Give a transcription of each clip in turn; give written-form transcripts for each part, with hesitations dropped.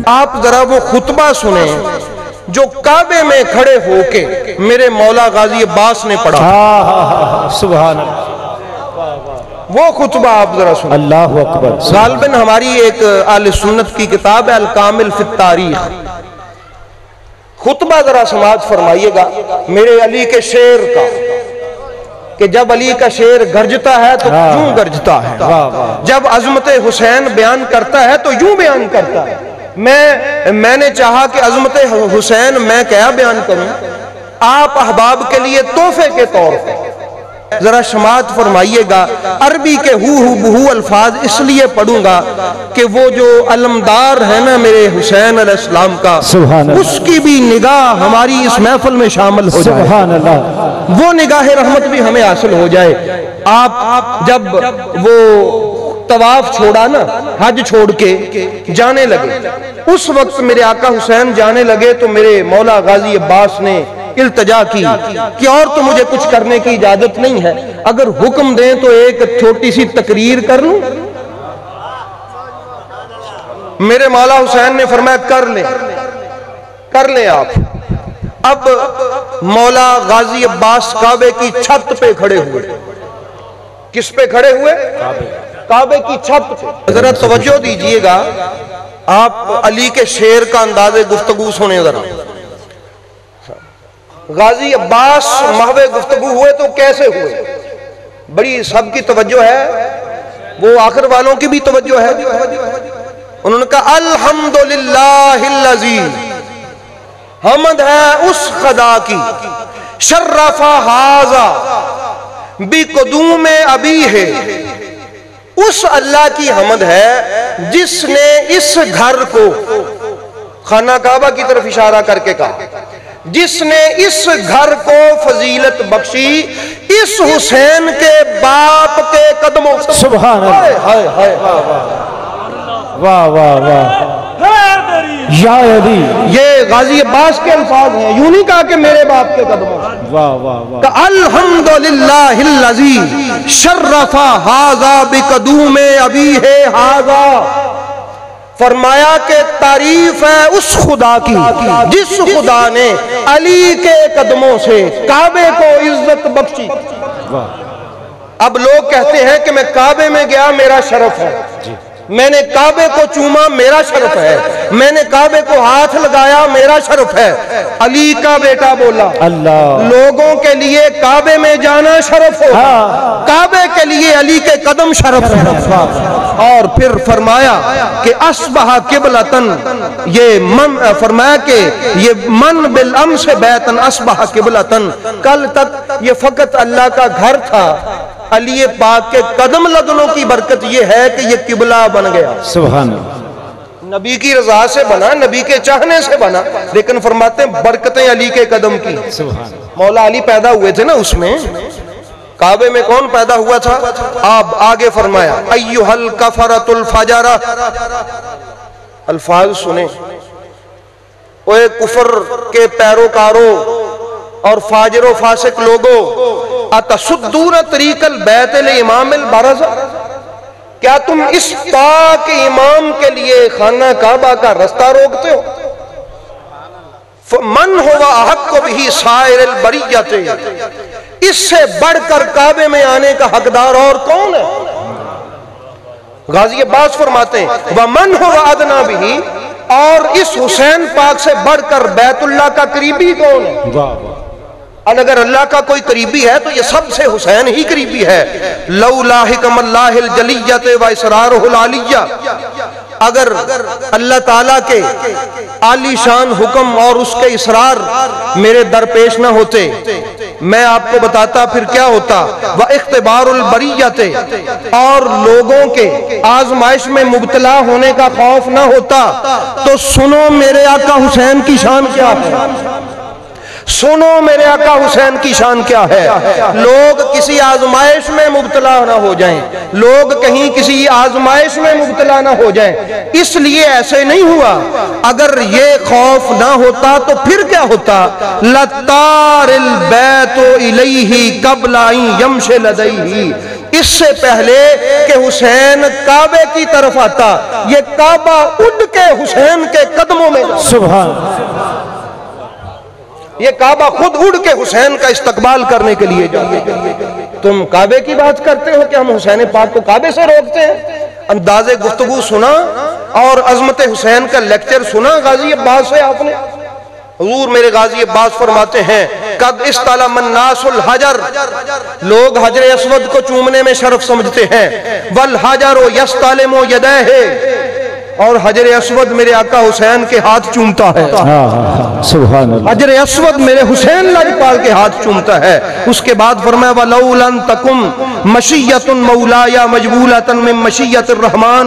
आप जरा वो खुतबा सुने जो काबे में खड़े होके मेरे मौला गाजी अब्बास ने पढ़ा। सुभान अल्लाह। वो खुतबा आप जरा सुने। अल्लाहु अकबर। गालिबन हमारी एक आले सुन्नत की किताब है अल कामिल फित तारीख। खुतबा जरा समाअत फरमाइएगा मेरे अली के शेर का, कि जब अली का शेर गरजता है तो यूं गरजता है, जब अजमत हुसैन बयान करता है तो यूं बयान करता है। मैंने चाहा कि अजमत हुसैन मैं क्या बयान करूं, आप अहबाब के लिए तोहफे के तौर पर जरा समाअत फरमाइएगा। अरबी के हु बहु अल्फाज इसलिए पढ़ूंगा कि वो जो अलमदार है ना मेरे हुसैन अलैहिस्सलाम का, उसकी भी निगाह हमारी इस महफिल में शामिल हो जाए। सुभान अल्लाह। वो निगाह रहमत भी हमें हासिल हो जाए। आप जब वो तवाफ छोड़ा ना, हज छोड़ के जाने लगे, उस वक्त मेरे आका हुसैन जाने लगे तो मेरे मौला गाजी अब्बास ने इल्तजा की कि और तो मुझे कुछ करने की इजाजत नहीं है, अगर हुक्म दें तो एक छोटी सी तकरीर कर लूं। मेरे मौला हुसैन ने फरमाया कर ले आप। अब मौला गाजी अब्बास काबे की छत पे खड़े हुए। किस पे खड़े हुए? काबे की छत पे। जरा तवज्जो दीजिएगा, आप अली के शेर का अंदाजे गुफ्तगू सुने जरा। गाजी अब्बास महवे गुफ्तगू हुए तो कैसे हुए? बड़ी सबकी तवज्जो है, वो आखिर वालों की भी तवज्जो है। उन्होंने कहा अल्हम्दुलिल्लाहिल्लज़ी, हमद है उस खुदा की, शर्रफा हाजा बिक़दूम अबी है, उस अल्लाह की हमद है जिसने इस घर को, खाना काबा की तरफ इशारा करके कहा, जिसने इस घर को फजीलत बख्शी इस हुसैन के बाप के कदमों से। सुभान अल्लाह। वाह वाह वाह या अली, ये गाजी अब्बास के अल्फाज हैं, यूं नहीं कहा कि मेरे बाप के कदमों से। वाह वाह वाह। अल्हम्दुलिल्लाहिल्लज़ी शर्रफा हाजा बिक़दूम अबी है हाजा, फरमाया कि तारीफ है उस खुदा की जिस खुदा ने अली के कदमों से काबे को इज्जत बख्शी। अब लोग कहते हैं कि मैं काबे में गया मेरा शरफ है, मैंने काबे को चूमा मेरा शरफ है, मैंने काबे को हाथ लगाया मेरा शरफ है। अली का बेटा बोला अल्लाह, लोगों के लिए काबे में जाना शरफ हो, काबे के लिए अली के कदम शरफ है। और फिर फरमाया कि अस्बहा किबलतन, ये मन फरमाया कि ये मन बिल अम से बैतन अस्बहा किबलतन, कल तक ये फकत अल्लाह का घर था, अली पाक के कदम लगनों की बरकत यह है कि यह किबला बन गया। सुभान अल्लाह। नबी की रजा से बना, नबी के चाहने से बना, लेकिन फरमाते हैं बरकतें अली के कदम की। सुभान। मौला अली पैदा हुए थे ना उसमें, काबे में कौन पैदा हुआ था? आप आगे फरमाया अय्युहल कफरतुल फजरा, अल्फाज सुने, ओए कुफर के पैरोकारों और फाजिर फासिक लोगों, अतसुद्दून तरीकल बैतल इमामिल बरज़ा, क्या तुम इस पाक इमाम के लिए खाना काबा का रास्ता रोकते हो? मन हुआ हक़ बिही साइरिल बरियते, इससे बढ़कर काबे में आने का हकदार और कौन है? गाजी अब्बास फरमाते हैं व मन हुआ अदना बिही, और इस हुसैन पाक से बढ़कर बैतुल्लाह का करीबी कौन है? अगर अल्लाह का कोई करीबी है तो ये सबसे हुसैन ही करीबी है। लौलाहिकमल्लाहिल जलियत व इसरारुहुल आलिया, अगर अल्लाह ताला के आलीशान हुक्म और उसके इसरार मेरे दरपेश न होते, मैं आपको बताता फिर क्या होता। व इख्तिबारुल बरियते, और लोगों के आजमाइश में मुब्तला होने का खौफ न होता, तो सुनो मेरे आका हुसैन की शान क्या है, सुनो मेरे आका हुसैन की शान क्या है। लोग किसी आजमाइश में मुब्तला ना हो जाएं, लोग कहीं किसी आजमाइश में मुब्तला ना हो जाएं, इसलिए ऐसे नहीं हुआ। अगर ये खौफ ना होता तो फिर क्या होता। लतारिल बैतु इलैहि क़ब्ला अन यमशि लदैहि, इससे पहले कि हुसैन काबे की तरफ आता, ये काबा उड़ के हुसैन के कदमों में, सुभान, ये काबा खुद उड़ के हुसैन का इस्तकबाल करने के लिए जाते। तुम काबे की बात करते हो कि हम हुसैन पाक को काबे से रोकते हैं। अंदाजे गुफ्तगू सुना और अजमत हुसैन का लेक्चर सुना गाजी अब्बास से आपने। हुजूर मेरे गाजी अब्बास फरमाते हैं, कद इस्तलमन नासुल हजर, लोग हजर अस्वद को चूमने में शर्फ समझते हैं, वल हजर यस्तलिमु यदैहि, और हजर अस्वद मेरे आका हुसैन के हाथ चूमता है। सुभान अल्लाह, हजर अस्वद मेरे हुसैन लाजपाल के हाथ चूमता है। उसके बाद फरमाया वलौलन तकुम मशियतुन मौलाया मजबूलतन मिन मशियतिर रहमान।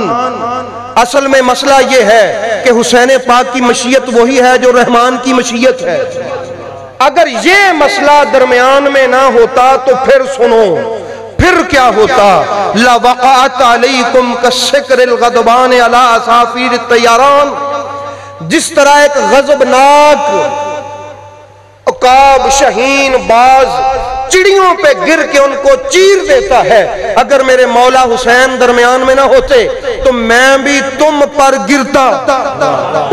असल में मसला ये है कि हुसैन पाक की मशीयत वही है जो रहमान की मशीयत है। अगर ये मसला दरमियान में ना होता तो फिर सुनो, फिर क्या होता, लवक़अत अलैकुम कस्सिक्रिल गदबान अला असाफिर तैयारान। जिस तरह एक गजबनाक उकाब शहीन बाज चिड़ियों पे गिर के उनको चीर देता है, अगर मेरे मौला हुसैन दरमियान में ना होते तो मैं भी तुम पर गिरता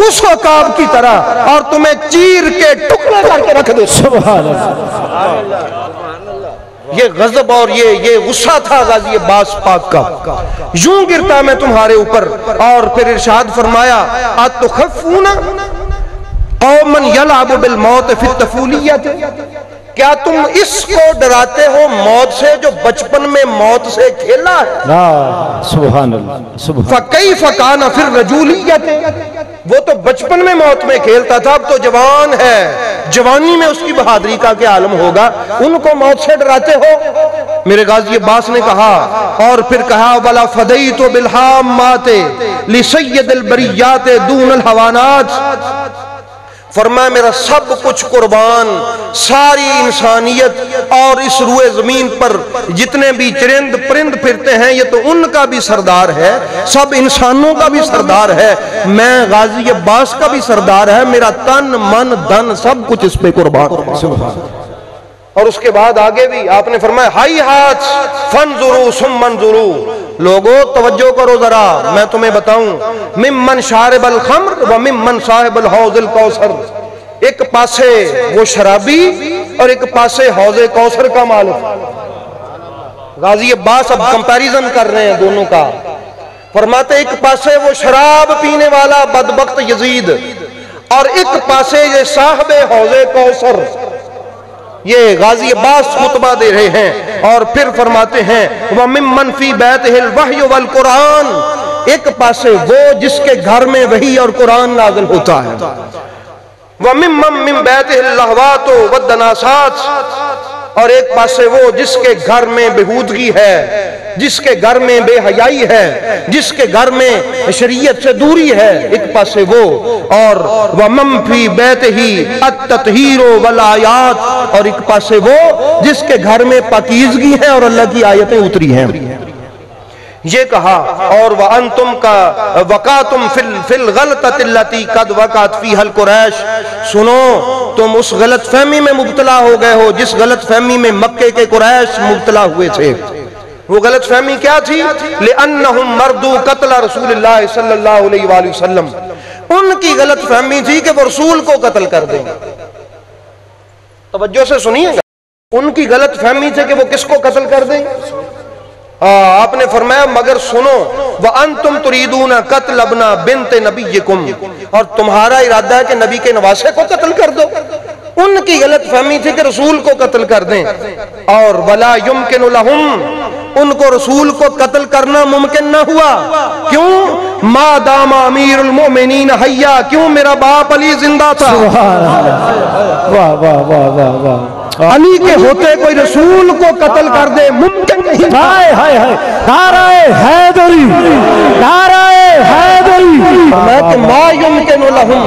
उस उकाब की तरह और तुम्हें चीर के टुकड़े करके रख दे। सुभान अल्लाह। ये गजब और ये गुस्सा था गाजी अब्बास पाक का। यूं गिरता मैं तुम्हारे ऊपर। और फिर इरशाद फरमाया, अतुखफ़ूना कौमन यलअबु बिल मौत फी तफूलियत, क्या तुम इसको डराते हो मौत से जो बचपन में मौत से खेला है। सुभान अल्लाह। फकैफ़ कान फिर रजूलियत, वो तो बचपन में मौत में खेलता था, अब तो जवान है, जवानी में उसकी बहादुरी का क्या आलम होगा, उनको मौत से डराते हो। मेरे गाजी अब्बास ने कहा और फिर कहा, वला फदैतु बिलहाम्माते लिसय्यदिल बरियाते दूनल हवानात। फरमाया मेरा सब कुछ कुर्बान, सारी इंसानियत और इस रुए जमीन पर जितने भी चरिंद परिंद फिरते हैं ये तो उनका भी सरदार है, सब इंसानों का भी सरदार है, मैं गाजी अब्बास का भी सरदार है, मेरा तन मन धन सब कुछ इस पे कुर्बान। और उसके बाद आगे भी आपने फरमाया, हाई हाथ फनजुरू सुम्मनजुरू, लोगों तवज्जो करो जरा, मैं तुम्हें बताऊं, मिम्मन शारिबल खम्र व मिम्मन साहिबल हौजुल कौसर। एक पासे वो शराबी और एक पासे हौजे कौसर का मालिक। गाजी अब्बास अब कंपैरिजन कर रहे हैं दोनों का। फरमाते एक पासे वो शराब पीने वाला बदबख्त यजीद और एक पासे ये साहिबे हौजे कौसर। ये गाजी अब्बास खुतबा दे रहे हैं और फिर फरमाते हैं, व मिम्मन फी बैतिहिल वह्य वल कुरान, एक पासे वो जिसके घर में वही और कुरान नाज़िल होता है, व मिम्मन मिन बैतिहिल लहवात वद्दनासात, और एक पासे वो जिसके घर में बेहूदगी है, जिसके घर में बेहयाई है, जिसके घर में शरीयत से दूरी है, एक पासे वो, और वमम फी बैतिही अत्ततहीरो वल आयात, और एक पासे वो जिसके घर में पाकीज़गी है और अल्लाह की आयतें उतरी हैं। ये कहा और वह अंतुम का वकातुम फिल गलततिल्लती कद वकात फीहल कुरैश, सुनो तुम उस गलत फहमी में मुब्तला हो गए हो जिस गलत फहमी में मक्के के कुरैश मुब्तला हुए थे। वो गलत फहमी क्या थी, लिअन्नहुम मर्दू कत्ल रसूलिल्लाह सल्लल्लाहु अलैहि वसल्लम, उनकी गलत फहमी थी कि वो रसूल को कत्ल कर देंगे। तवज्जो से सुनिएगा, उनकी गलत फहमी थी कि वो किसको कत्ल कर देंगे। आपने फरमाया मगर सुनो, व अंतुम तुरीदूना कत्ल अबना बिन्ते नबीयकुम, और तुम्हारा इरादा है कि नबी के नवासे को कत्ल कर दो। उनकी गलत फहमी थी कि रसूल को कत्ल कर दें। और वला युमकिनु लहुम, उनको रसूल को कत्ल करना मुमकिन न हुआ। क्यों? मा दामा अमीरुल मोमिनीन हय्या, क्यों मेरा बाप अली जिंदा था। वाह वाह वाह वाह वाह। अली के होते कोई रसूल को कत्ल कर दे मुमकिन नहीं। हाय हाय हाय, नाराए हैदरी, नाराए हैदरी। मा युमकिनु लहुम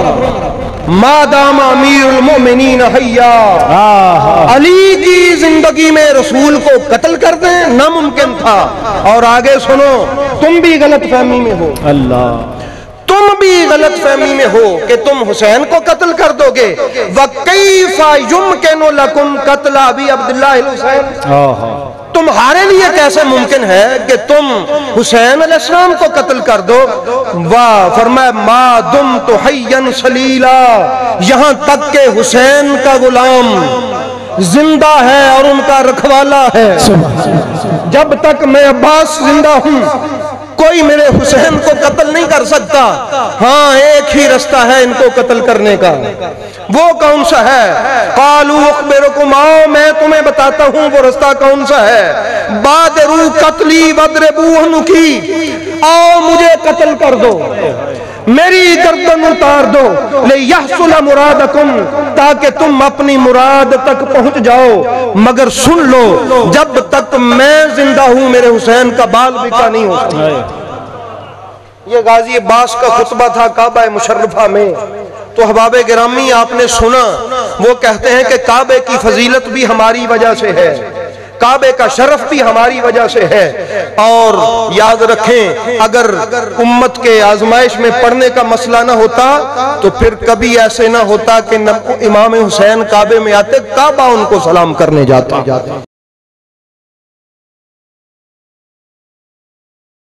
मादाम अमीरुल मोमिनीन हय्या, अली की जिंदगी में रसूल को कत्ल कर दें नामुमकिन था। और आगे सुनो, तुम भी गलत फहमी में हो, अल्लाह, तुम भी गलत फहमी में हो कि तुम हुसैन को कत्ल कर दोगे। व कैफा युमकिनु लकुम कत्ल अबी अब्दुल्लाह हुसैन, तुम्हारे लिए कैसे मुमकिन है कि तुम हुसैन अलैहिस्सलाम को कत्ल कर दो। वाह, फरमाया मा दुम तो हय्यन सलीला, यहां तक के हुसैन का गुलाम जिंदा है और उनका रखवाला है। जब तक मैं अब्बास जिंदा हूं कोई मेरे हुसैन को कत्ल नहीं कर सकता। हाँ, एक ही रास्ता है इनको कत्ल करने का, वो कौन सा है? कालू अखबिरुकुम, आओ मैं तुम्हें बताता हूं वो रास्ता कौन सा है। बादरू कत्ली वद्रिबूहु की, आओ मुझे कत्ल कर दो, मेरी गर्दन उतार दो। ले यहसुल मुरादकुम, ताकि तुम अपनी मुराद तक पहुंच जाओ। मगर सुन लो, जब तक मैं जिंदा हूं मेरे हुसैन का बाल बिका नहीं हो सकता। ये गाजी अब्बास का खुतबा था काबा मुशर्रफा में। तो अहबाब गिरामी आपने सुना, वो कहते हैं कि काबे की फजीलत भी हमारी वजह से है, काबे का शरफ भी हमारी वजह से है। और याद रखें, अगर उम्मत के आजमाइश में पढ़ने का मसला ना होता तो फिर कभी ऐसे ना होता कि इमाम हुसैन काबे में आते, काबा उनको सलाम करने जाता।